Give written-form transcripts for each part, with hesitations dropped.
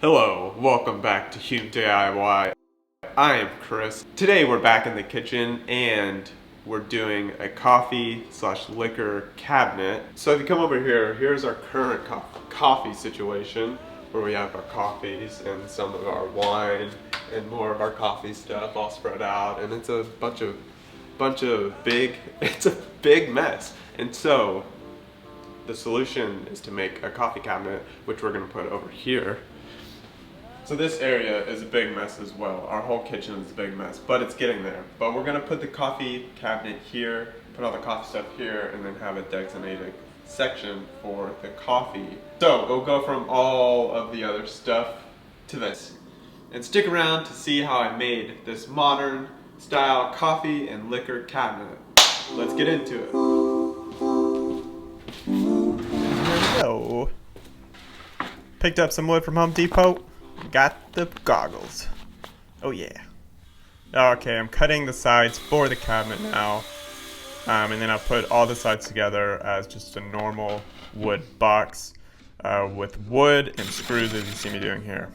Hello, welcome back to Hume DIY. I am Chris. Today we're back in the kitchen and we're doing a coffee/liquor cabinet. So if you come over here, here's our current coffee situation where we have our coffees and some of our wine and more of our coffee stuff all spread out, and it's a bunch of big, it's a big mess. And so the solution is to make a coffee cabinet, which we're gonna put over here. So this area is a big mess as well. Our whole kitchen is a big mess, but it's getting there. But we're gonna put the coffee cabinet here, put all the coffee stuff here, and then have a designated section for the coffee. So we'll go from all of the other stuff to this. And stick around to see how I made this modern style coffee and liquor cabinet. Let's get into it. Hello. Picked up some wood from Home Depot. Got the goggles. Oh yeah. Okay, I'm cutting the sides for the cabinet now. And then I'll put all the sides together as just a normal wood box with wood and screws, as you see me doing here.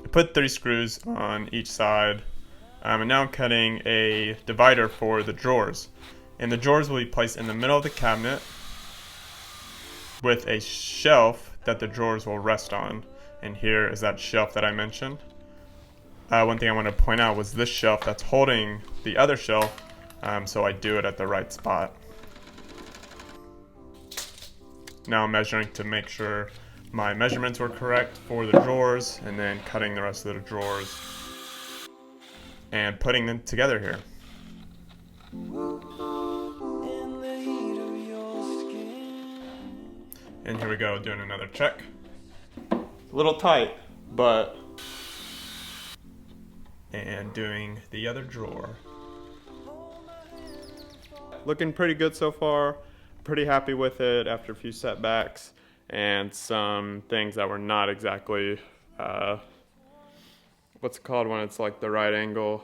I put 3 screws on each side. And now I'm cutting a divider for the drawers. And the drawers will be placed in the middle of the cabinet with a shelf that the drawers will rest on. And here is that shelf that I mentioned. One thing I want to point out was this shelf that's holding the other shelf, so I do it at the right spot. Now I'm measuring to make sure my measurements were correct for the drawers, and then cutting the rest of the drawers and putting them together here. And here we go, doing another check. A little tight, but... And doing the other drawer. Looking pretty good so far. Pretty happy with it after a few setbacks and some things that were not exactly, what's it called when it's like the right angle?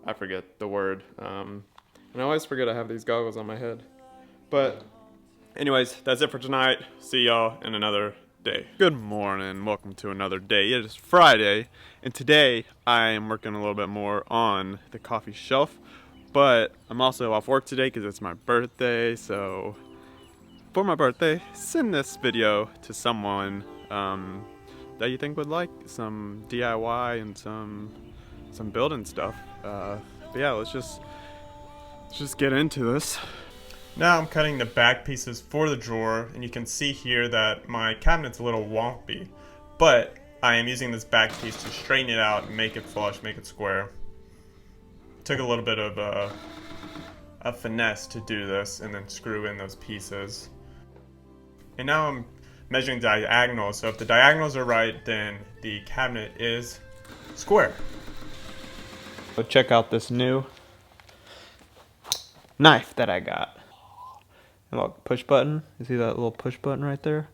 I forget the word. And I always forget I have these goggles on my head. But anyways, that's it for tonight. See y'all in another day. Good morning. Welcome to another day. It is Friday, and today I am working a little bit more on the coffee shelf, but I'm also off work today because it's my birthday. So for my birthday, send this video to someone that you think would like some DIY and some building stuff. But yeah, let's just get into this. Now I'm cutting the back pieces for the drawer, and you can see here that my cabinet's a little wonky, but I am using this back piece to straighten it out and make it flush, make it square. Took a little bit of a finesse to do this and then screw in those pieces. And now I'm measuring diagonals, so if the diagonals are right, then the cabinet is square. So check out this new knife that I got. Look, push button. You see that little push button right there?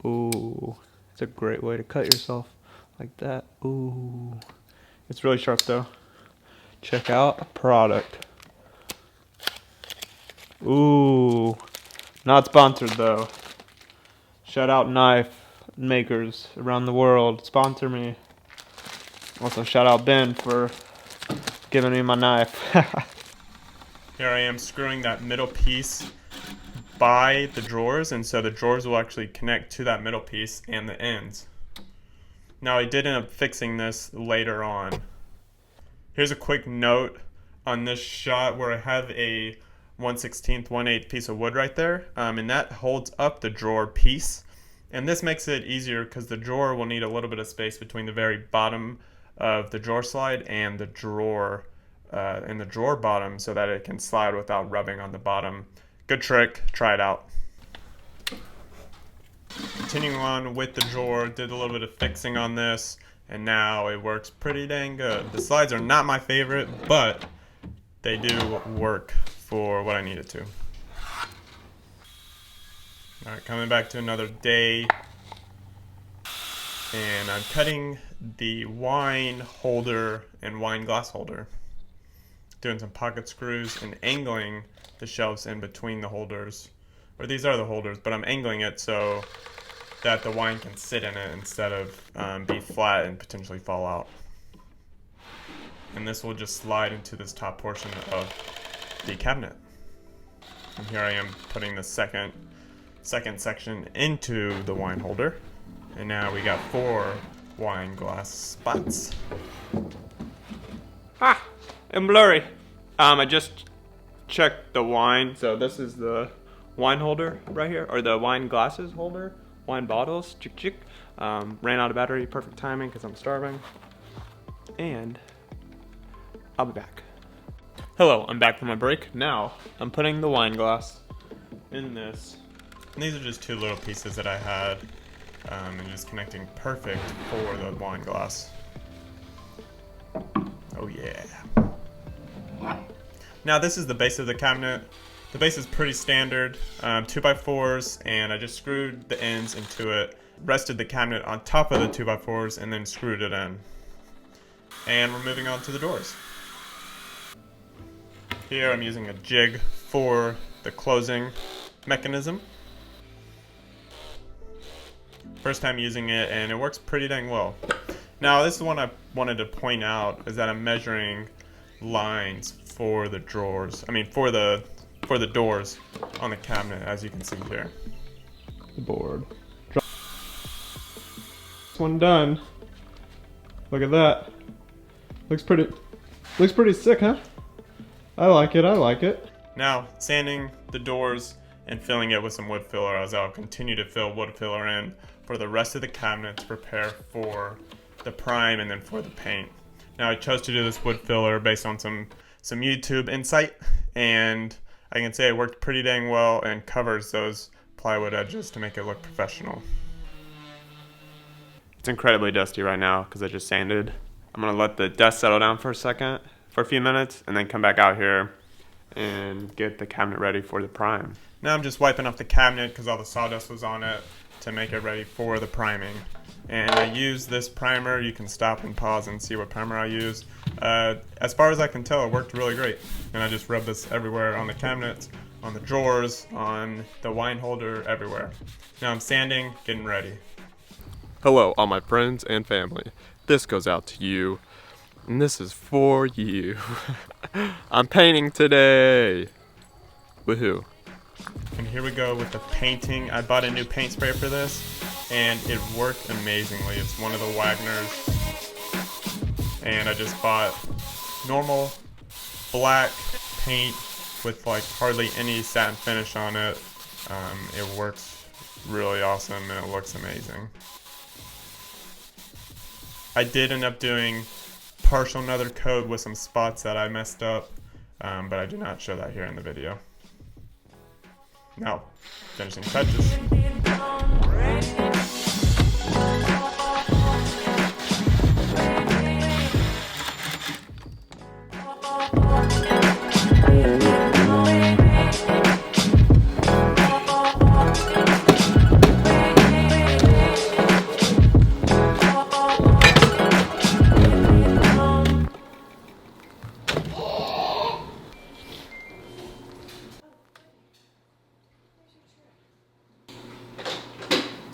Ooh, it's a great way to cut yourself like that. Ooh, it's really sharp though. Check out a product. Ooh, not sponsored though. Shout out knife makers around the world. Sponsor me. Also shout out Ben for giving me my knife. Here I am screwing that middle piece by the drawers, and so the drawers will actually connect to that middle piece and the ends. Now I did end up fixing this later on. Here's a quick note on this shot where I have a 1/16, 1/8 piece of wood right there, and that holds up the drawer piece. And this makes it easier because the drawer will need a little bit of space between the very bottom of the drawer slide and the drawer in the drawer bottom, so that it can slide without rubbing on the bottom. Good trick, try it out. Continuing on with the drawer, did a little bit of fixing on this, and now it works pretty dang good. The slides are not my favorite, but they do work for what I need it to. Alright, coming back to another day, and I'm cutting the wine holder and wine glass holder. Doing some pocket screws and angling the shelves in between the holders or these are the holders, but I'm angling it so that the wine can sit in it instead of be flat and potentially fall out. And this will just slide into this top portion of the cabinet. And here I am putting the second section into the wine holder. And now we got 4 wine glass spots. Ah, I'm blurry. I just checked the wine. So this is the wine holder right here, or the wine glasses holder, wine bottles, chick chick. Ran out of battery, perfect timing because I'm starving. And I'll be back. Hello, I'm back from my break. Now, I'm putting the wine glass in this. And these are just 2 little pieces that I had, and just connecting perfect for the wine glass. Oh yeah. Now this is the base of the cabinet. The base is pretty standard, 2x4s, and I just screwed the ends into it, rested the cabinet on top of the 2x4s, and then screwed it in. And we're moving on to the doors. Here I'm using a jig for the closing mechanism. First time using it, and it works pretty dang well. Now this is one I wanted to point out, is that I'm measuring lines for the drawers. I mean for the doors on the cabinet, as you can see here. The board. This one done. Look at that. Looks pretty sick, huh? I like it. Now, sanding the doors and filling it with some wood filler, as I'll continue to fill wood filler in for the rest of the cabinet to prepare for the prime and then for the paint. Now, I chose to do this wood filler based on some YouTube insight, and I can say it worked pretty dang well and covers those plywood edges to make it look professional. It's incredibly dusty right now because I just sanded. I'm gonna let the dust settle down for a few minutes, and then come back out here and get the cabinet ready for the prime. Now I'm just wiping off the cabinet because all the sawdust was on it to make it ready for the priming. And I use this primer. You can stop and pause and see what primer I use. As far as I can tell, it worked really great. And I just rubbed this everywhere on the cabinets, on the drawers, on the wine holder, everywhere. Now I'm sanding, getting ready. Hello, all my friends and family. This goes out to you, and this is for you. I'm painting today. Woohoo. And here we go with the painting. I bought a new paint spray for this, and it worked amazingly. It's one of the Wagner's, and I just bought normal black paint with like hardly any satin finish on it. It works really awesome, and it looks amazing. I did end up doing partial nether coat with some spots that I messed up, but I do not show that here in the video. Now, finishing touches.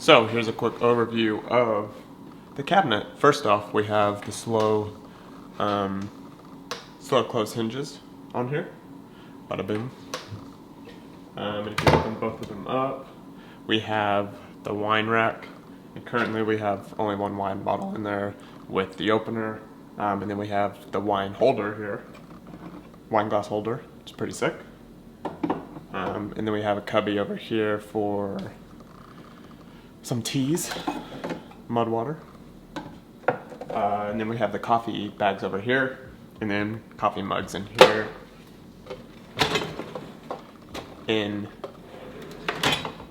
So here's a quick overview of the cabinet. First off, we have the slow close hinges on here. Bada boom. And if you open both of them up, we have the wine rack. And currently we have only one wine bottle in there with the opener. And then we have the wine holder here. Wine glass holder. It's pretty sick. And then we have a cubby over here for some teas, mud water, and then we have the coffee bags over here, and then coffee mugs in here, in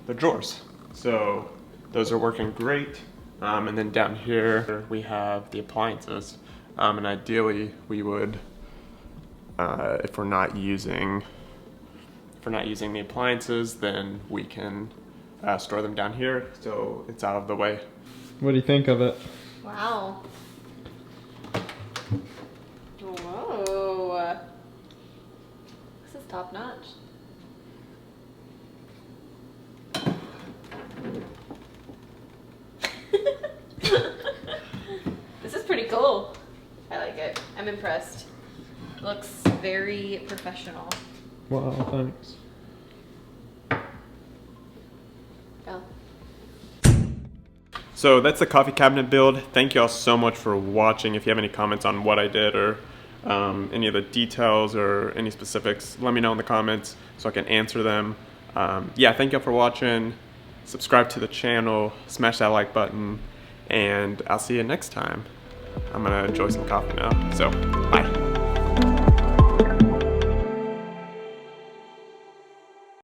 the drawers. So those are working great. And then down here we have the appliances, and ideally we would, if we're not using the appliances, then we can store them down here, so it's out of the way. What do you think of it? Wow. Whoa. This is top notch. I'm impressed. Looks very professional. Wow, thanks. Oh. So that's the coffee cabinet build. Thank you all so much for watching. If you have any comments on what I did or any of the details or any specifics, let me know in the comments so I can answer them. Yeah, thank you all for watching. Subscribe to the channel, smash that like button, and I'll see you next time. I'm gonna enjoy some coffee now, so bye.